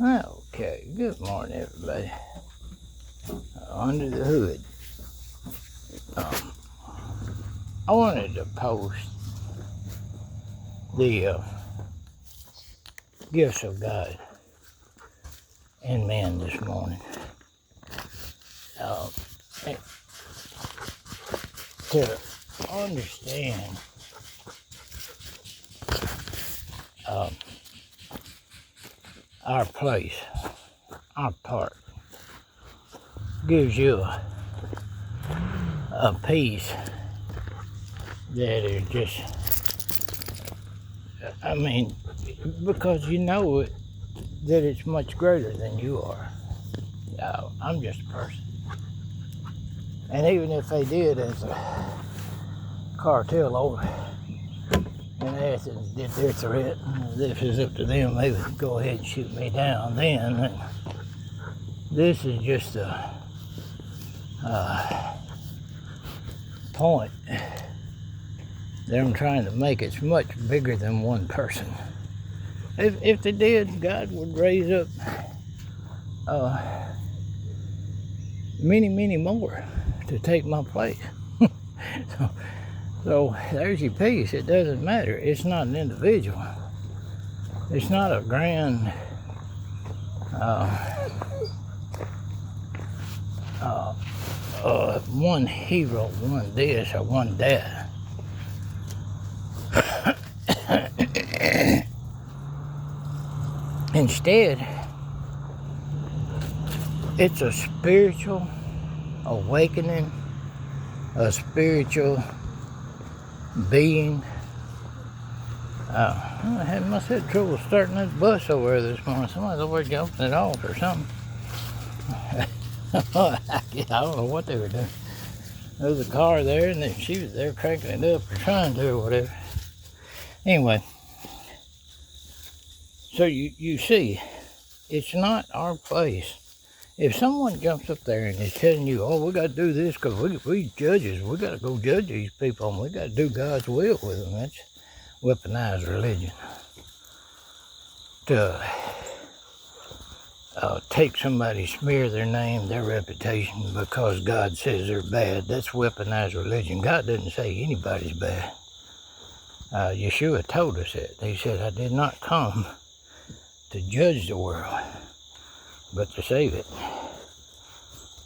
Okay, good morning, everybody. Under the hood, um, I wanted to post the gifts of God in man this morning. Um, to understand um, our place, our part, gives you a peace that is just, I mean, because you know it, that it's much greater than you are. I'm just a person. And even if they did, as a cartel over in Athens did their threat, if it's up to them, they would go ahead and shoot me down then. And this is just a point that I'm trying to make. It's much bigger than one person. If they did, God would raise up many more to take my place. So there's your peace. It doesn't matter. It's not an individual. It's not a grand one hero, one this or one that. Instead, it's a spiritual awakening, a spiritual being. I must have had trouble starting this bus over there this morning. Somebody's over jumping it off or something. I don't know what they were doing. There was a car there, and then she was there cranking it up or trying to or whatever. Anyway, so you see, it's not our place. If someone jumps up there and is telling you, oh, we got to do this because we judges, we got to go judge these people and we got to do God's will with them, that's weaponized religion. To take somebody, smear their name, their reputation because God says they're bad, that's weaponized religion. God doesn't say anybody's bad. Yeshua told us that. He said, I did not come to judge the world, but to save it.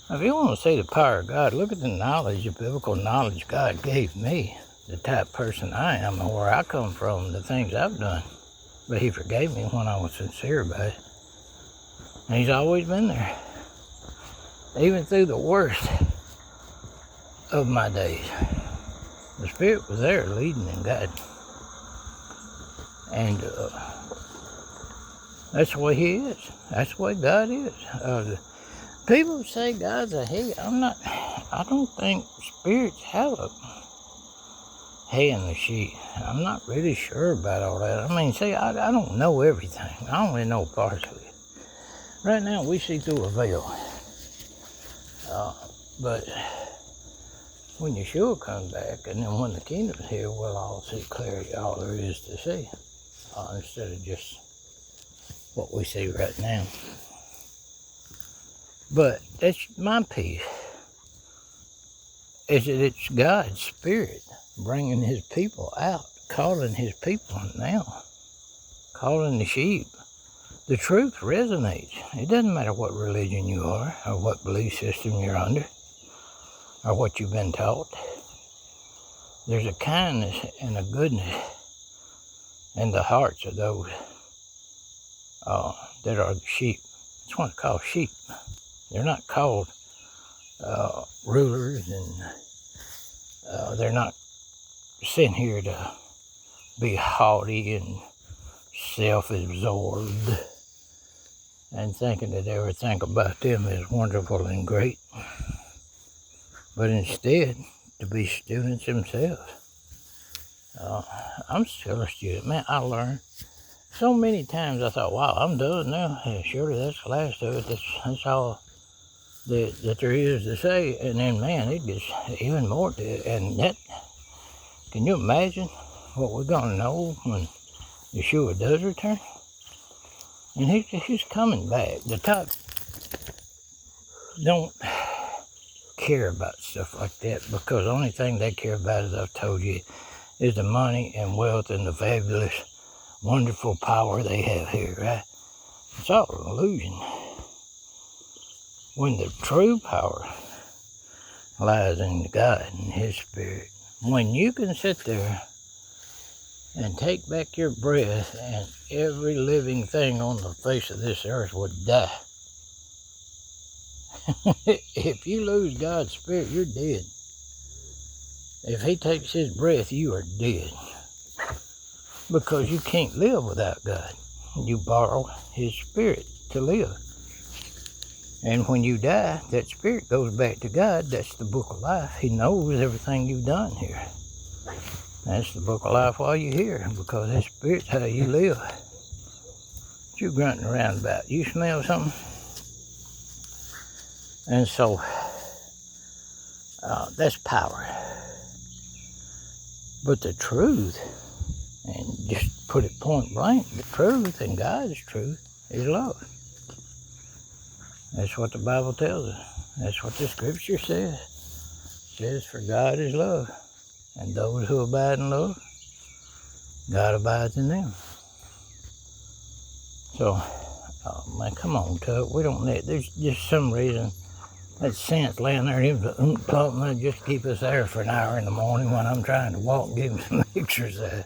Now, if you want to see the power of God, look at the knowledge, the biblical knowledge God gave me, the type of person I am and where I come from, the things I've done. But he forgave me when I was sincere about it. And he's always been there. Even through the worst of my days, the Spirit was there leading and guiding. And that's the way he is. That's the way God is. People say God's a he. I don't think spirits have a hay in the sheet. I'm not really sure about all that. I mean, see, I don't know everything. I only know partially. Right now, we see through a veil. But when Yeshua comes back, and then when the kingdom's here, we'll all see clearly all there is to see. Instead of just what we see right now. But that's my peace. Is that it's God's Spirit bringing his people out, calling his people now, calling the sheep. The truth resonates. It doesn't matter what religion you are, or what belief system you're under, or what you've been taught. There's a kindness and a goodness in the hearts of those that are the sheep. That's what it's called, sheep. They're not called rulers, and they're not sent here to be haughty and self-absorbed and thinking that everything about them is wonderful and great, but instead to be students themselves. I'm still a student, man. I learn. So many times I thought, wow, I'm done now. Yeah, surely that's the last of it. That's all that there is to say. And then, man, it gets even more to it. And that, can you imagine what we're going to know when Yeshua does return? And he's coming back. The top don't care about stuff like that, because the only thing they care about, as I've told you, is the money and wealth and the fabulous, wonderful power they have here, right? It's all an illusion. When the true power lies in God and His Spirit, when you can sit there and take back your breath and every living thing on the face of this earth would die. If you lose God's Spirit, you're dead. If He takes His breath, you are dead. Because you can't live without God. You borrow His Spirit to live. And when you die, that Spirit goes back to God. That's the book of life. He knows everything you've done here. That's the book of life while you're here, because that Spirit's how you live. What you grunting around about? You smell something? And so, that's power. But the truth, and just put it point blank, the truth, and God's truth, is love. That's what the Bible tells us. That's what the Scripture says. It says, for God is love. And those who abide in love, God abides in them. So, man, come on, Tuck. We don't need, there's just some reason that sense laying there in the talking just keep us there for an hour in the morning when I'm trying to walk and give him some exercise.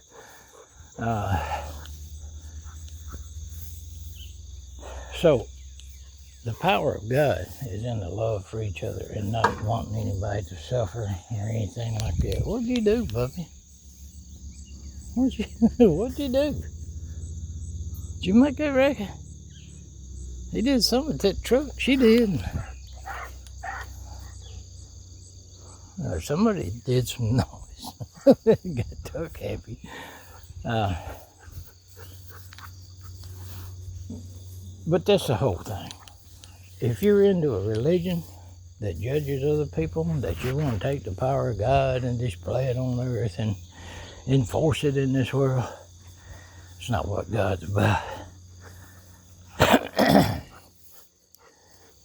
So, the power of God is in the love for each other and not wanting anybody to suffer or anything like that. What'd you do, puppy? What'd you do? Did you make that record? He did something with that truck. She did. Or somebody did some noise. Got Tuck happy. But that's the whole thing. If you're into a religion that judges other people, that you want to take the power of God and display it on earth and enforce it in this world, it's not what God's about.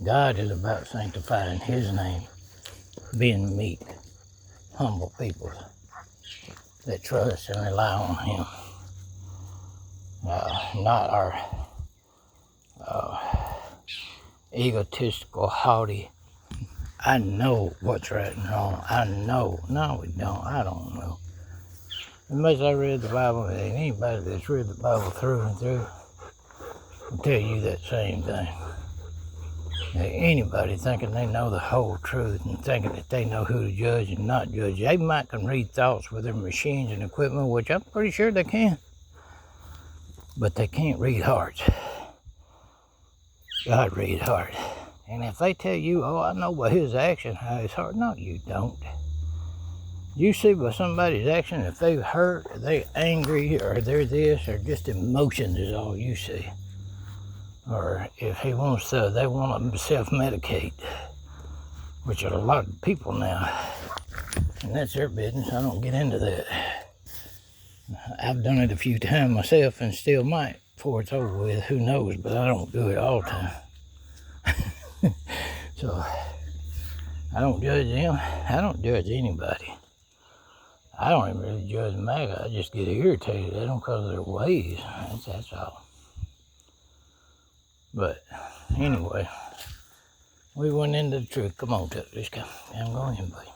God is about sanctifying His name, being meek, humble people that trust and rely on Him. Not our egotistical, haughty, I know what's right and wrong. I know. No, we don't. I don't know. As much as I read the Bible, and anybody that's read the Bible through and through will tell you that same thing. Anybody thinking they know the whole truth and thinking that they know who to judge and not judge, they might can read thoughts with their machines and equipment, which I'm pretty sure they can, but they can't read hearts. God reads heart. And if they tell you, oh, I know by his action how his heart, no, you don't. You see by somebody's action if they hurt, or they angry, or they're this, or just emotions is all you see. Or if he wants to, they want to self-medicate, which are a lot of people now. And that's their business. I don't get into that. I've done it a few times myself and still might before it's over with. Who knows? But I don't do it all the time. So I don't judge them. I don't judge anybody. I don't even really judge MAGA. I just get irritated at them because of their ways. That's all. But anyway, we went into the truth. Come on, Tuck, let's go. I'm going in, buddy.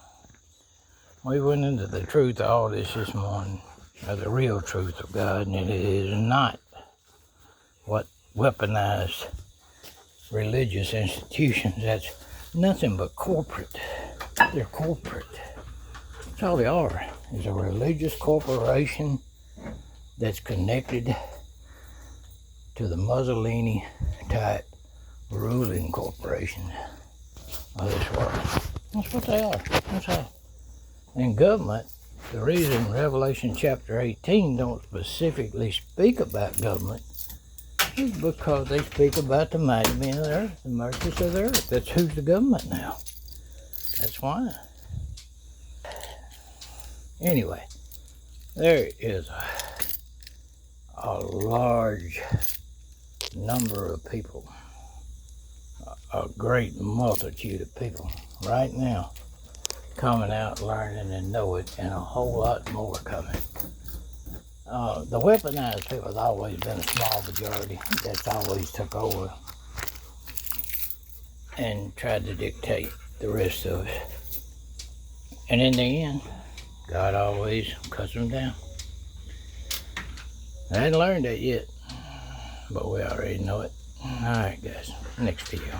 We went into the truth of all this morning, of the real truth of God, and it is not what weaponized religious institutions. That's nothing but corporate. They're corporate. That's all they are, is a religious corporation that's connected to the Mussolini type ruling corporation of this world. That's what they are. That's all. And government, the reason Revelation chapter 18 don't specifically speak about government is because they speak about the mighty men of the earth, the merchants of the earth. That's who's the government now. That's why. Anyway, there is a large number of people, a great multitude of people right now coming out, learning and know it, and a whole lot more coming. The weaponized people has always been a small majority that's always took over and tried to dictate the rest of it. And in the end, God always cuts them down. I hadn't learned that yet, but we already know it. Alright guys, next video.